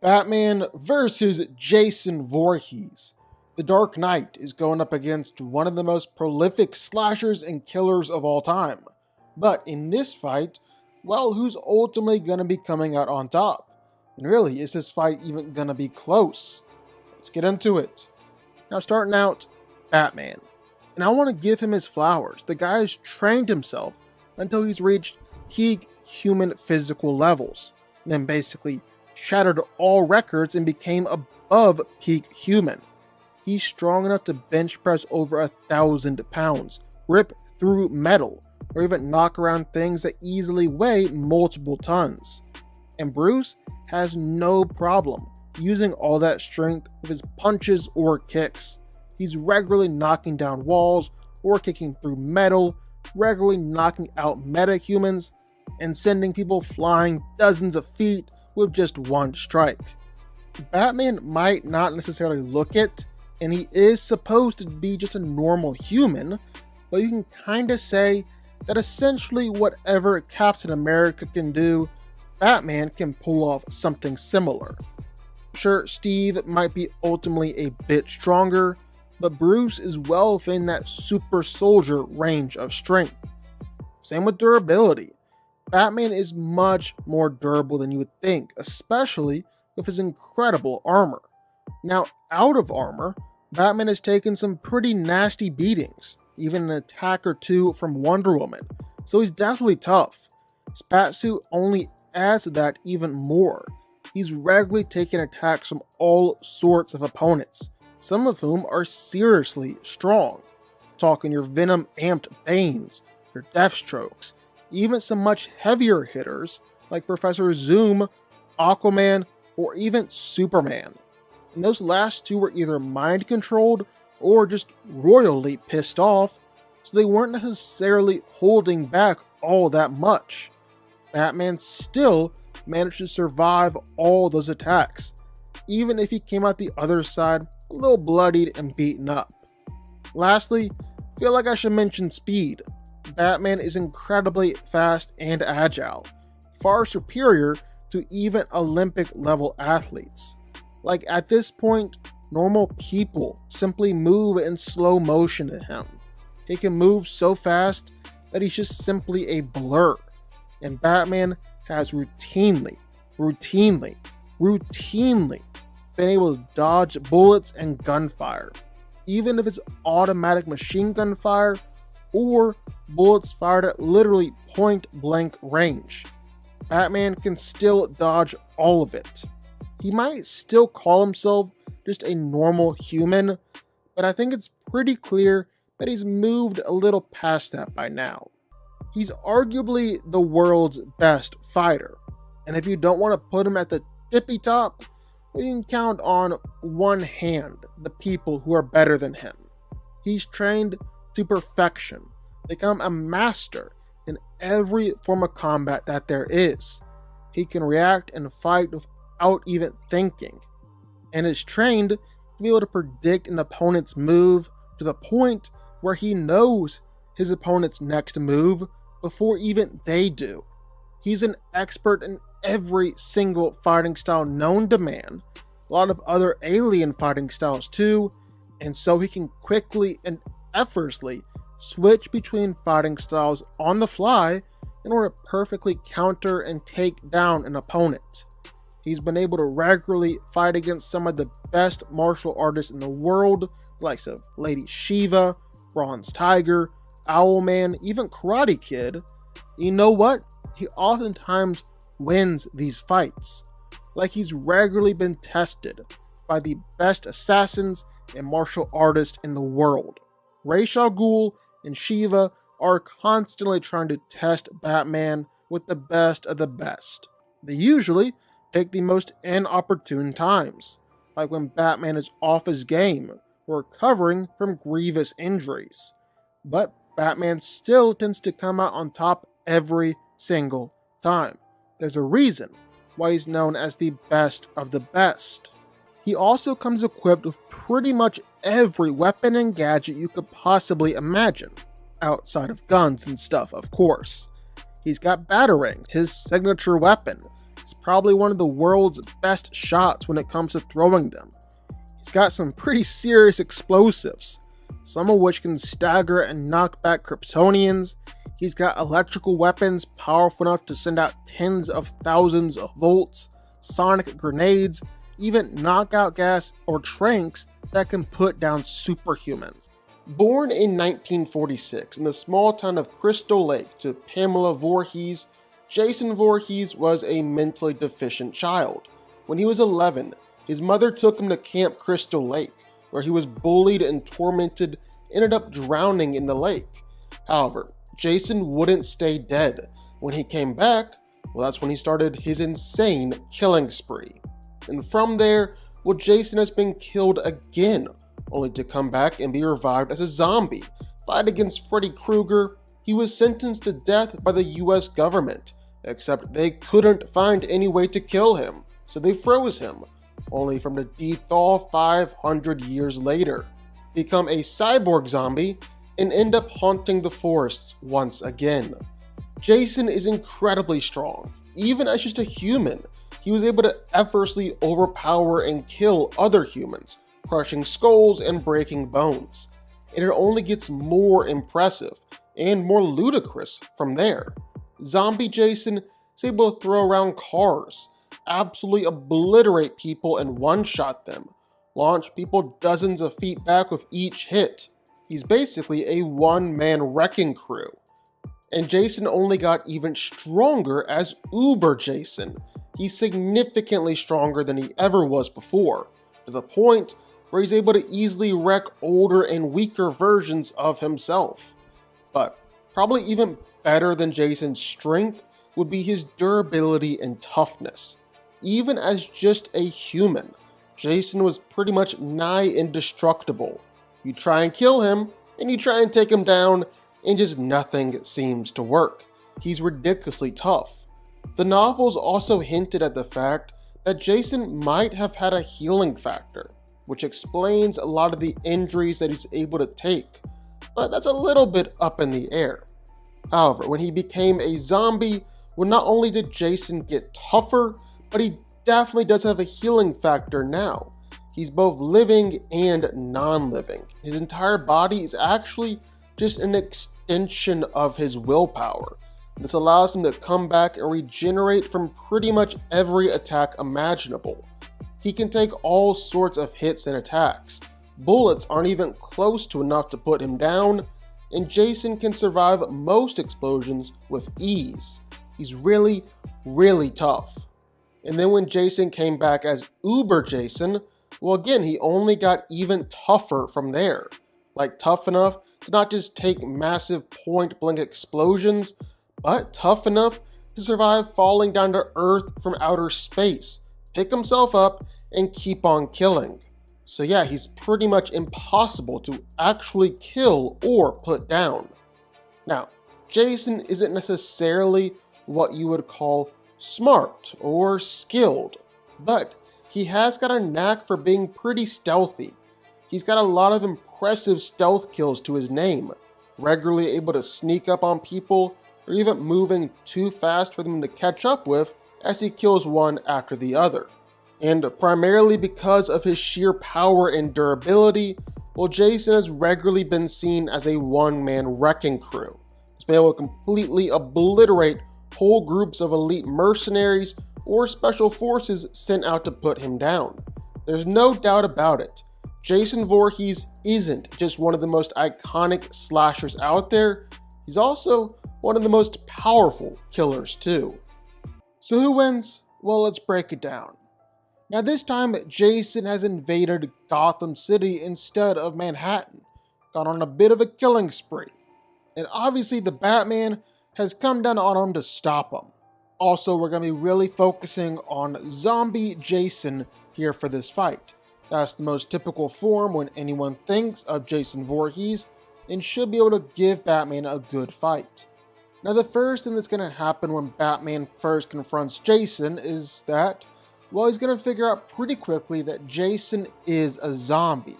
Batman versus Jason Voorhees. The Dark Knight is going up against one of the most prolific slashers and killers of all time. But in this fight, well, who's ultimately going to be coming out on top? And really, is this fight even going to be close? Let's get into it. Now, starting out, Batman. And I want to give him his flowers. The guy has trained himself until he's reached peak human physical levels. And then basically shattered all records and became above peak human. He's strong enough to bench press over 1,000 pounds, rip through metal, or even knock around things that easily weigh multiple tons. And Bruce has no problem using all that strength with his punches or kicks. He's regularly knocking down walls or kicking through metal, regularly knocking out metahumans, and sending people flying dozens of feet with just one strike. Batman might not necessarily look it, and he is supposed to be just a normal human, but you can kinda say that essentially whatever Captain America can do, Batman can pull off something similar. Sure, Steve might be ultimately a bit stronger, but Bruce is well within that super soldier range of strength. Same with durability. Batman is much more durable than you would think, especially with his incredible armor. Now, out of armor, Batman has taken some pretty nasty beatings, even an attack or two from Wonder Woman, so he's definitely tough. His Batsuit only adds to that even more. He's regularly taking attacks from all sorts of opponents, some of whom are seriously strong. Talking your Venom amped Banes, your Deathstrokes, even some much heavier hitters like Professor Zoom, Aquaman, or even Superman. And those last two were either mind controlled or just royally pissed off, so they weren't necessarily holding back all that much. Batman still managed to survive all those attacks, even if he came out the other side a little bloodied and beaten up. Lastly, I feel like I should mention speed. Batman is incredibly fast and agile, far superior to even Olympic level athletes. Like at this point, normal people simply move in slow motion to him. He can move so fast that he's just simply a blur. And Batman has routinely been able to dodge bullets and gunfire, even if it's automatic machine gun fire or bullets fired at literally point blank range. Batman can still dodge all of it. He might still call himself just a normal human, but I think it's pretty clear that he's moved a little past that by now. He's arguably the world's best fighter, and if you don't want to put him at the tippy top, you can count on one hand the people who are better than him. He's trained to perfection, become a master in every form of combat that there is. He can react and fight without even thinking, and is trained to be able to predict an opponent's move to the point where he knows his opponent's next move before even they do. He's an expert in every single fighting style known to man, a lot of other alien fighting styles too, and so he can quickly and effortlessly switch between fighting styles on the fly in order to perfectly counter and take down an opponent. He's been able to regularly fight against some of the best martial artists in the world, the likes of Lady Shiva, Bronze Tiger, Owlman, even Karate Kid. You know what? He oftentimes wins these fights. Like he's regularly been tested by the best assassins and martial artists in the world. Ra's al Ghul and Shiva are constantly trying to test Batman with the best of the best. They usually pick the most inopportune times, like when Batman is off his game or recovering from grievous injuries. But Batman still tends to come out on top every single time. There's a reason why he's known as the best of the best. He also comes equipped with pretty much every weapon and gadget you could possibly imagine, outside of guns and stuff, of course. He's got Batarang, his signature weapon, He's probably one of the world's best shots when it comes to throwing them. He's got some pretty serious explosives, some of which can stagger and knock back Kryptonians. He's got electrical weapons powerful enough to send out tens of thousands of volts, sonic grenades, even knockout gas or tranks that can put down superhumans. Born in 1946 in the small town of Crystal Lake to Pamela Voorhees, Jason Voorhees was a mentally deficient child. When he was 11, his mother took him to Camp Crystal Lake, where he was bullied and tormented, ended up drowning in the lake. However, Jason wouldn't stay dead. When he came back, well, that's when he started his insane killing spree. And from there, well, Jason has been killed again, only to come back and be revived as a zombie. Fight against Freddy Krueger, he was sentenced to death by the US government, except they couldn't find any way to kill him, so they froze him, only for him to de-thaw 500 years later, become a cyborg zombie, and end up haunting the forests once again. Jason is incredibly strong. Even as just a human, he was able to effortlessly overpower and kill other humans, crushing skulls and breaking bones. And it only gets more impressive and more ludicrous from there. Zombie Jason is able to throw around cars, absolutely obliterate people and one-shot them, launch people dozens of feet back with each hit. He's basically a one-man wrecking crew. And Jason only got even stronger as Uber Jason. He's significantly stronger than he ever was before, to the point where he's able to easily wreck older and weaker versions of himself. But probably even better than Jason's strength would be his durability and toughness. Even as just a human, Jason was pretty much nigh indestructible. You try and kill him, and you try and take him down, and just nothing seems to work. He's ridiculously tough. The novels also hinted at the fact that Jason might have had a healing factor, which explains a lot of the injuries that he's able to take, but that's a little bit up in the air. However, when he became a zombie, well, not only did Jason get tougher, but he definitely does have a healing factor now. He's both living and non-living. His entire body is actually just an extension of his willpower. This allows him to come back and regenerate from pretty much every attack imaginable. He can take all sorts of hits and attacks. Bullets aren't even close to enough to put him down, and Jason can survive most explosions with ease. He's really, really tough. And then when Jason came back as Uber Jason, well, again, he only got even tougher from there. Like tough enough to not just take massive point-blank explosions, but tough enough to survive falling down to Earth from outer space, pick himself up, and keep on killing. So yeah, he's pretty much impossible to actually kill or put down. Now, Jason isn't necessarily what you would call smart or skilled, but he has got a knack for being pretty stealthy. He's got a lot of impressive stealth kills to his name, regularly able to sneak up on people or even moving too fast for them to catch up with as he kills one after the other. And primarily because of his sheer power and durability, well, Jason has regularly been seen as a one-man wrecking crew. He's been able to completely obliterate whole groups of elite mercenaries or special forces sent out to put him down. There's no doubt about it. Jason Voorhees isn't just one of the most iconic slashers out there, he's also one of the most powerful killers too. So who wins? Well, let's break it down. Now this time, Jason has invaded Gotham City instead of Manhattan, gone on a bit of a killing spree. And obviously the Batman has come down on him to stop him. Also, we're going to be really focusing on Zombie Jason here for this fight. That's the most typical form when anyone thinks of Jason Voorhees, and should be able to give Batman a good fight. Now the first thing that's going to happen when Batman first confronts Jason is that, well, he's going to figure out pretty quickly that Jason is a zombie.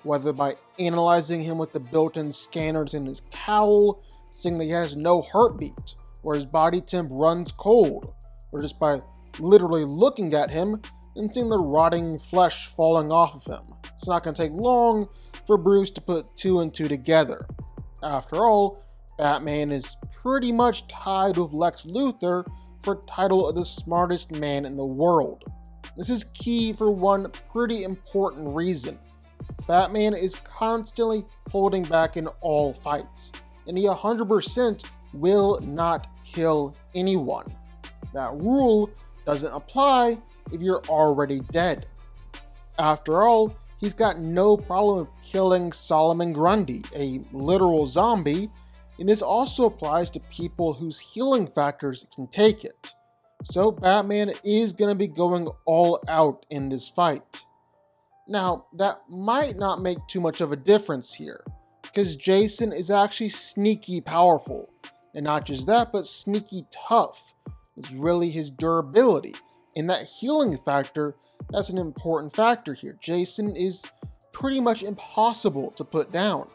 Whether by analyzing him with the built-in scanners in his cowl, seeing that he has no heartbeat, or his body temp runs cold, or just by literally looking at him and seeing the rotting flesh falling off of him. It's not going to take long for Bruce to put two and two together. After all, Batman is pretty much tied with Lex Luthor for title of the smartest man in the world. This is key for one pretty important reason. Batman is constantly holding back in all fights, and he 100% will not kill anyone. That rule doesn't apply if you're already dead. After all, he's got no problem with killing Solomon Grundy, a literal zombie, and this also applies to people whose healing factors can take it. So Batman is going to be going all out in this fight. Now, that might not make too much of a difference here, because Jason is actually sneaky powerful. And not just that, but sneaky tough. It's really his durability. And that healing factor, that's an important factor here. Jason is pretty much impossible to put down.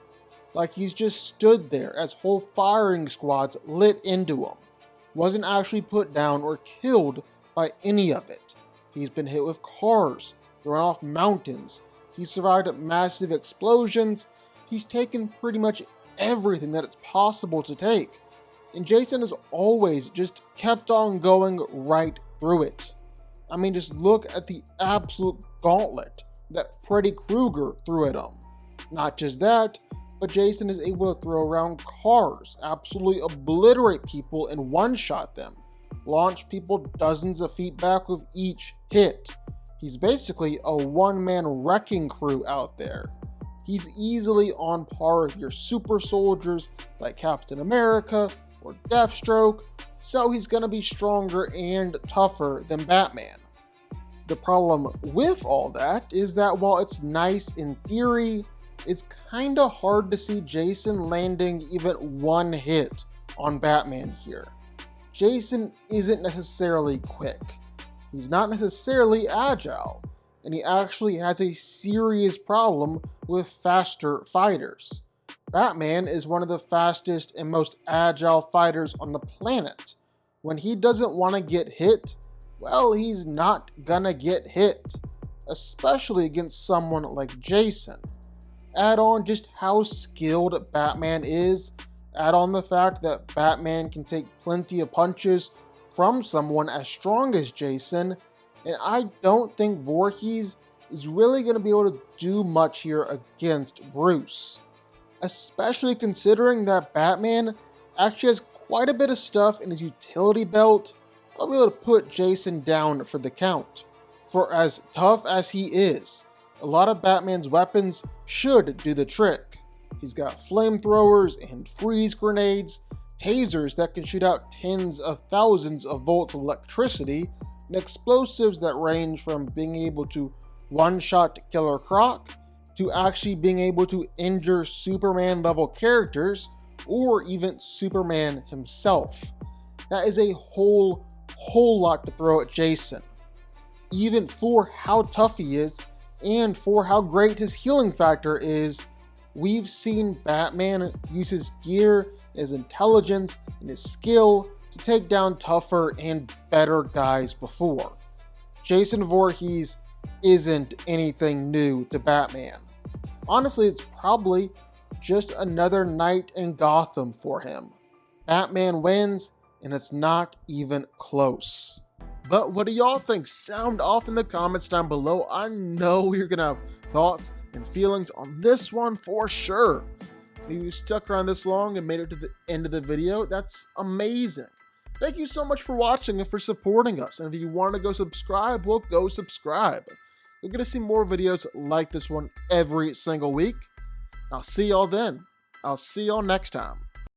Like, he's just stood there as whole firing squads lit into him. Wasn't actually put down or killed by any of it. He's been hit with cars, thrown off mountains. He's survived massive explosions. He's taken pretty much everything that it's possible to take. And Jason has always just kept on going right through it. I mean, just look at the absolute gauntlet that Freddy Krueger threw at him. Not just that, but Jason is able to throw around cars, absolutely obliterate people and one-shot them, launch people dozens of feet back with each hit. He's basically a one-man wrecking crew out there. He's easily on par with your super soldiers like Captain America or Deathstroke, so he's going to be stronger and tougher than Batman. The problem with all that is that while it's nice in theory, it's kinda hard to see Jason landing even one hit on Batman here. Jason isn't necessarily quick. He's not necessarily agile, and he actually has a serious problem with faster fighters. Batman is one of the fastest and most agile fighters on the planet. When he doesn't want to get hit, well, he's not gonna get hit, especially against someone like Jason. Add on just how skilled Batman is, add on the fact that Batman can take plenty of punches from someone as strong as Jason, and I don't think Voorhees is really going to be able to do much here against Bruce. Especially considering that Batman actually has quite a bit of stuff in his utility belt. I'll be able to put Jason down for the count. For as tough as he is, a lot of Batman's weapons should do the trick. He's got flamethrowers and freeze grenades, tasers that can shoot out tens of thousands of volts of electricity, and explosives that range from being able to one-shot Killer Croc to actually being able to injure Superman-level characters or even Superman himself. That is a whole lot to throw at Jason. Even for how tough he is, and for how great his healing factor is, we've seen Batman use his gear, his intelligence, and his skill to take down tougher and better guys before. Jason Voorhees isn't anything new to Batman. Honestly, it's probably just another night in Gotham for him. Batman wins, and it's not even close. But what do y'all think? Sound off in the comments down below. I know you're gonna have thoughts and feelings on this one for sure. If you stuck around this long and made it to the end of the video, that's amazing. Thank you so much for watching and for supporting us. And if you want to go subscribe, well, go subscribe. You're gonna see more videos like this one every single week. I'll see y'all then. I'll see y'all next time.